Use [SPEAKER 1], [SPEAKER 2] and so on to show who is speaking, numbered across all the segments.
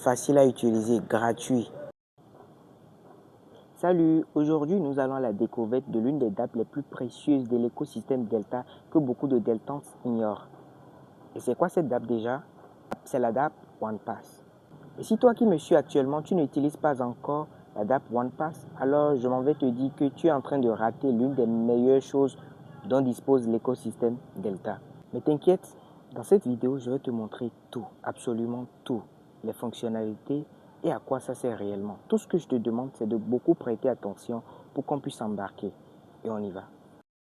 [SPEAKER 1] facile à utiliser, gratuit. Salut, aujourd'hui nous allons à la découverte de l'une des dApps les plus précieuses de l'écosystème Delta que beaucoup de Deltans ignorent. Et c'est quoi cette dApp déjà? C'est la dApp OnePass. Et si toi qui me suis actuellement, tu n'utilises pas encore la dApp OnePass, alors je m'en vais te dire que tu es en train de rater l'une des meilleures choses dont dispose l'écosystème Delta. Mais t'inquiète, dans cette vidéo, je vais te montrer tout, absolument tout, les fonctionnalités et à quoi ça sert réellement. Tout ce que je te demande, c'est de beaucoup prêter attention pour qu'on puisse embarquer. Et on y va.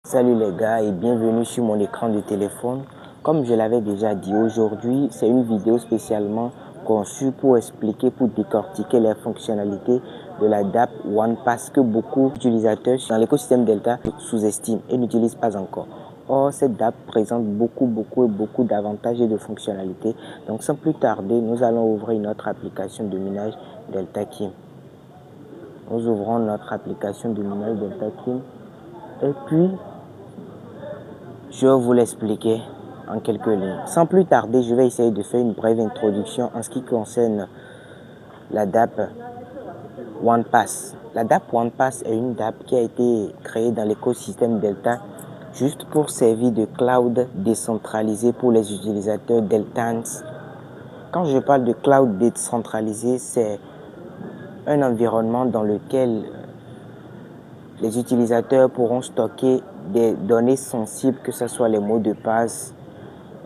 [SPEAKER 1] Salut les gars et bienvenue sur mon écran de téléphone. Comme je l'avais déjà dit, aujourd'hui, c'est une vidéo spécialement conçue pour expliquer, pour décortiquer les fonctionnalités de la dApp OnePass que beaucoup d'utilisateurs dans l'écosystème Delta sous-estiment et n'utilisent pas encore. Or, cette dApp présente beaucoup d'avantages et de fonctionnalités. Donc, sans plus tarder, nous allons ouvrir notre application de minage DeltaKim. Nous ouvrons notre application de minage DeltaKim et puis je vais vous l'expliquer en quelques lignes. Sans plus tarder, je vais essayer de faire une brève introduction en ce qui concerne la dApp OnePass. La dApp OnePass est une dApp qui a été créée dans l'écosystème Delta juste pour servir de cloud décentralisé pour les utilisateurs Deltans. Quand je parle de cloud décentralisé, c'est un environnement dans lequel les utilisateurs pourront stocker des données sensibles, que ce soit les mots de passe,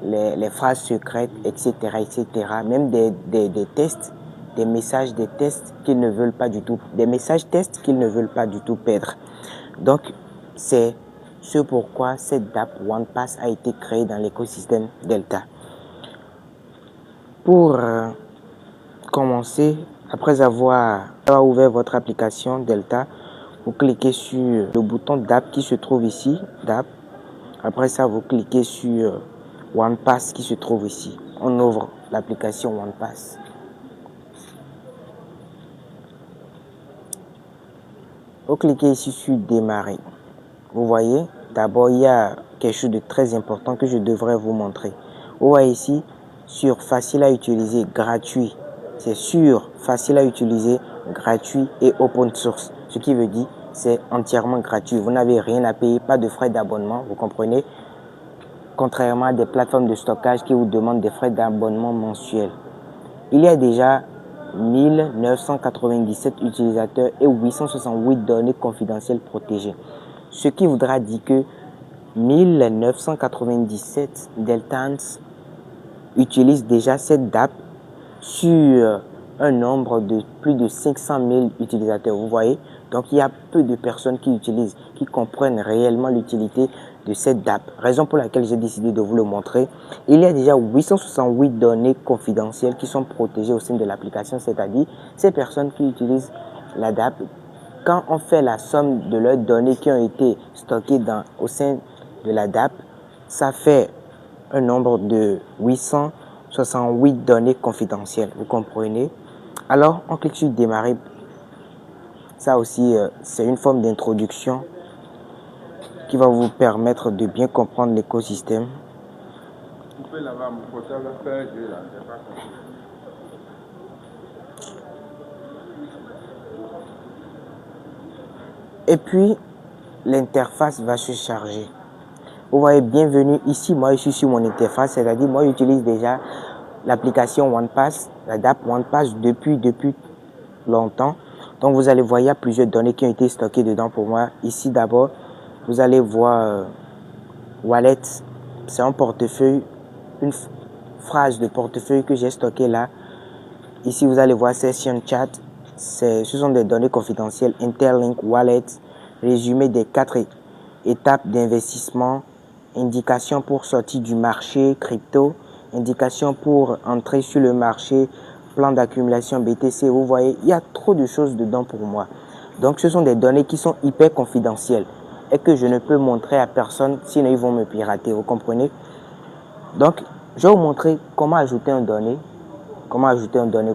[SPEAKER 1] les phrases secrètes, etc., même des tests, des messages, des tests qu'ils ne veulent pas du tout, des messages tests qu'ils ne veulent pas du tout perdre. Donc, c'est ce pourquoi cette dApp OnePass a été créée dans l'écosystème Delta. Pour commencer, après avoir ouvert votre application Delta, vous cliquez sur le bouton dApp qui se trouve ici, dApp. Après ça, vous cliquez sur OnePass qui se trouve ici. On ouvre l'application OnePass. Vous cliquez ici sur démarrer. Vous voyez, d'abord, il y a quelque chose de très important que je devrais vous montrer. Vous voyez ici, sur facile à utiliser, gratuit. C'est sur facile à utiliser, gratuit et open source. Ce qui veut dire c'est entièrement gratuit. Vous n'avez rien à payer, pas de frais d'abonnement, vous comprenez? Contrairement à des plateformes de stockage qui vous demandent des frais d'abonnement mensuels. Il y a déjà 1997 utilisateurs et 868 données confidentielles protégées. Ce qui voudra dire que 1997 Deltans utilisent déjà cette dApp sur un nombre de plus de 500 000 utilisateurs. Vous voyez? Donc, il y a peu de personnes qui utilisent, qui comprennent réellement l'utilité de cette dApp. Raison pour laquelle j'ai décidé de vous le montrer. Il y a déjà 868 données confidentielles qui sont protégées au sein de l'application, c'est-à-dire ces personnes qui utilisent la dApp, quand on fait la somme de leurs données qui ont été stockées au sein de la dApp, ça fait un nombre de 868 données confidentielles. Vous comprenez? Alors, on clique sur démarrer. Ça aussi, c'est une forme d'introduction qui va vous permettre de bien comprendre l'écosystème. Et puis, l'interface va se charger. Vous voyez, bienvenue ici. Moi, je suis sur mon interface, c'est-à-dire moi, j'utilise déjà l'application OnePass, la dApp OnePass depuis longtemps. Donc, vous allez voir, il y a plusieurs données qui ont été stockées dedans pour moi. Ici, d'abord, vous allez voir Wallet. C'est un portefeuille, une phrase de portefeuille que j'ai stocké là. Ici, vous allez voir Session Chat. Ce sont des données confidentielles. Interlink Wallet. Résumé des 4 étapes d'investissement. Indication pour sortir du marché crypto. Indication pour entrer sur le marché. Plan d'accumulation BTC. Vous voyez, il y a trop de choses dedans pour moi. Donc, ce sont des données qui sont hyper confidentielles et que je ne peux montrer à personne, sinon ils vont me pirater. Vous comprenez? Donc, je vais vous montrer comment ajouter un donné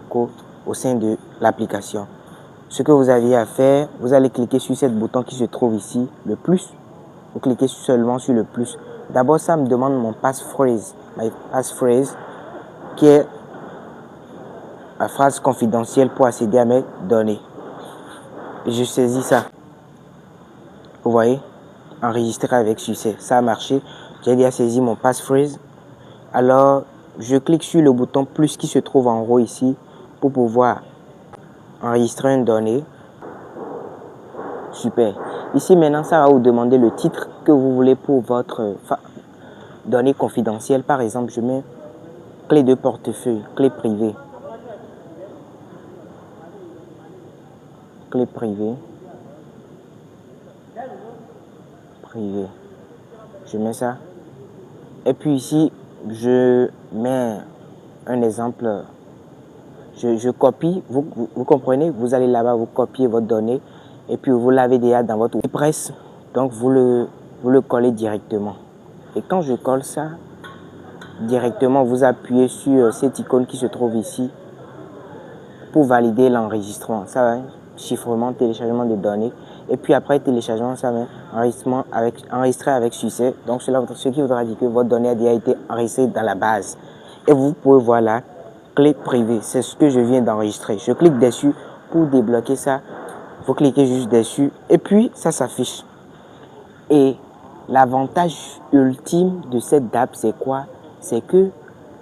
[SPEAKER 1] code au sein de l'application. Ce que vous avez à faire, vous allez cliquer sur ce bouton qui se trouve ici, le plus. Vous cliquez seulement sur le plus. D'abord, ça me demande mon passphrase, my passphrase, qui est la phrase confidentielle pour accéder à mes données. Je saisis ça. Vous voyez, enregistrer avec succès. Ça a marché. J'ai déjà saisi mon passphrase. Alors, je clique sur le bouton plus qui se trouve en haut ici pour pouvoir enregistrer une donnée. Super. Ici, maintenant, ça va vous demander le titre que vous voulez pour votre donnée confidentielle. Par exemple, je mets clé de portefeuille, clé privée. Clé privée. Privé. Je mets ça. Et puis ici, je mets un exemple. Je copie. Vous comprenez? Vous allez là-bas, vous copiez votre donnée. Et puis vous l'avez déjà dans votre WordPress. Donc vous le collez directement. Et quand je colle ça, directement, vous appuyez sur cette icône qui se trouve ici pour valider l'enregistrement. Ça va, chiffrement, téléchargement des données. Et puis après téléchargement, ça va, enregistré avec succès. Donc ce qui voudra dire que votre donnée a déjà été enregistrée dans la base. Et vous pouvez voir là, clé privée. C'est ce que je viens d'enregistrer. Je clique dessus pour débloquer ça. Vous cliquez juste dessus et puis ça s'affiche. Et l'avantage ultime de cette DApp, c'est quoi? C'est que,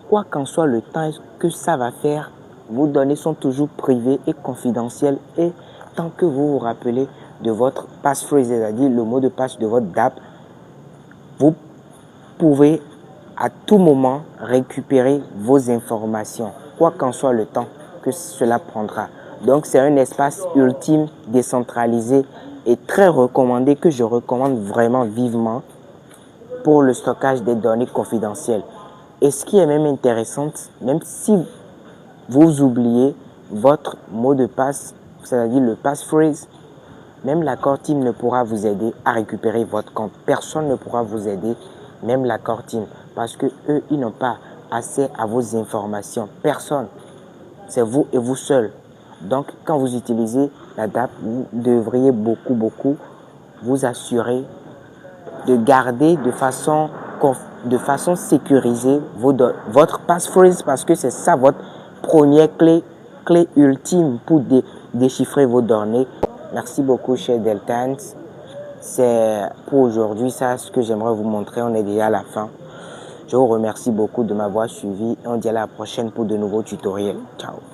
[SPEAKER 1] quoi qu'en soit le temps que ça va faire, vos données sont toujours privées et confidentielles. Et tant que vous vous rappelez de votre passphrase, c'est-à-dire le mot de passe de votre DApp, vous pouvez à tout moment récupérer vos informations, quoi qu'en soit le temps que cela prendra. Donc, c'est un espace ultime, décentralisé et très recommandé que je recommande vraiment vivement pour le stockage des données confidentielles. Et ce qui est même intéressant, même si vous oubliez votre mot de passe, c'est-à-dire le passphrase, même la core team ne pourra vous aider à récupérer votre compte. Personne ne pourra vous aider, même la core team, parce que eux, ils n'ont pas accès à vos informations. Personne. C'est vous et vous seul. Donc, quand vous utilisez la DApp, vous devriez beaucoup vous assurer de garder de façon sécurisée votre passphrase, parce que c'est ça votre première clé ultime pour déchiffrer vos données. Merci beaucoup, cher Deltans. C'est pour aujourd'hui ça ce que j'aimerais vous montrer. On est déjà à la fin. Je vous remercie beaucoup de m'avoir suivi. On se dit à la prochaine pour de nouveaux tutoriels. Ciao.